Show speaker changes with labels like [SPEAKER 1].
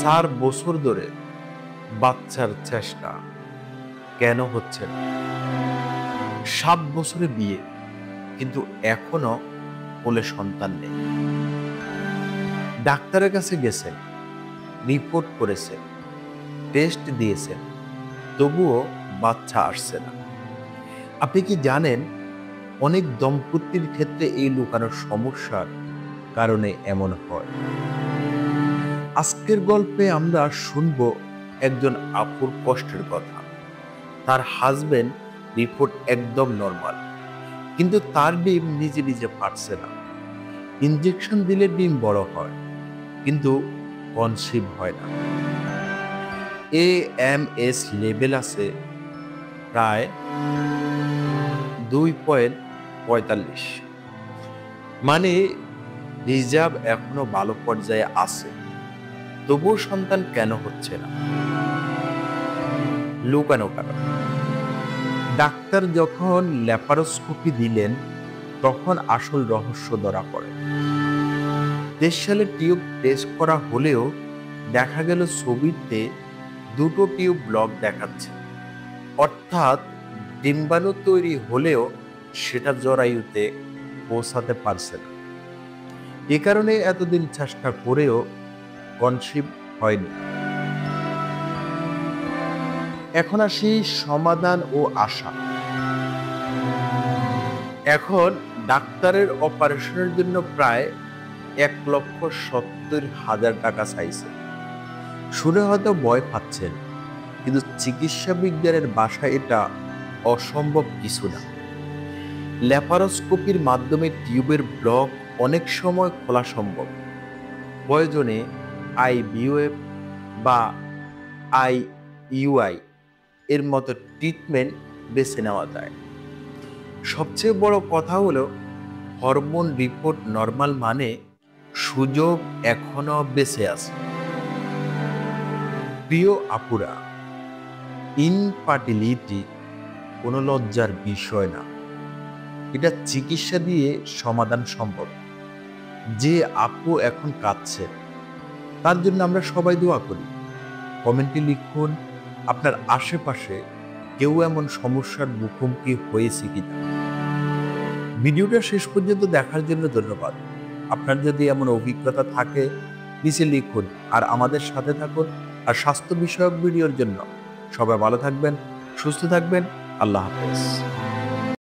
[SPEAKER 1] 4 বছর ধরে বাচ্চার চেষ্টা কেন হচ্ছে না? 7 বছরে বিয়ে, কিন্তু এখনো কোলে সন্তান নেই। ডাক্তারের কাছে গেছেন, রিপোর্ট করেছেন, টেস্ট দিয়েছেন, তবুও বাচ্চা আসছে না। আপনি কি জানেন, অনেক দম্পতির ক্ষেত্রে এই লুকানো সমস্যার কারণে এমন হয়। আজকের গল্পে আমরা শুনবো একজন আপুর কষ্টের কথা। তার হাজবেন্ড রিপোর্ট একদম নরমাল, কিন্তু তার ডিম নিজে নিজে ফাটছে না। ইনজেকশন দিলে ডিম বড় হয়, কিন্তু কনসিভ হয় না। AMS লেভেল আছে প্রায় 2.45, মানে রিজার্ভ এখনো ভালো পর্যায়ে আছে, তবুও সন্তান কেন হচ্ছে না? লুকানো কারণ। ডাক্তার যখন ল্যাপারোস্কোপি দিলেন, তখন আসল রহস্য ধরা পড়ে। 23 সালে টিউব টেস্ট করা হলেও দেখা গেল ছবিতে 2টো টিউব ব্লক দেখাচ্ছে, অর্থাৎ ডিম্বাণু তৈরি হলেও সেটা জরায়ুতে পৌঁছাতে পারছে না। এ কারণে এতদিন চেষ্টা করেও কনসিভ হয়নি। এখন আসি সমাধান ও আশা। এখন ডাক্তারের অপারেশনের জন্য প্রায় 1,70,000 টাকা চাইছে। শুনে হয়তো ভয় পাচ্ছেন, কিন্তু চিকিৎসা বিজ্ঞানের ভাষায় এটা অসম্ভব কিছু না। ল্যাপারোস্কোপির মাধ্যমে টিউবের ব্লক অনেক সময় খোলা সম্ভব। প্রয়োজনে IVF বা IUI এর মতো ট্রিটমেন্ট বেছে নেওয়া যায়। সবচেয়ে বড় কথা হলো, হরমোন রিপোর্ট নরমাল, মানে সুযোগ এখনো বেঁচে আছে। প্রিয় আপুরা, ইনফার্টিলিটি কোনো লজ্জার বিষয় না, এটা চিকিৎসা দিয়ে সমাধান সম্ভব। যে আপু এখন কাঁদছে, তার জন্য আমরা সবাই দোয়া করি। কমেন্টে লিখুন আপনার আশেপাশে কেউ এমন সমস্যার মুখোমুখি হয়েছে কিনা। ভিডিওটা শেষ পর্যন্ত দেখার জন্য ধন্যবাদ। আপনার যদি এমন অভিজ্ঞতা থাকে নিচে লিখুন, আর আমাদের সাথে থাকুন। আর স্বাস্থ্য বিষয়ক ভিডিওর জন্য সবাই ভালো থাকবেন, সুস্থ থাকবেন। আল্লাহ হাফেজ।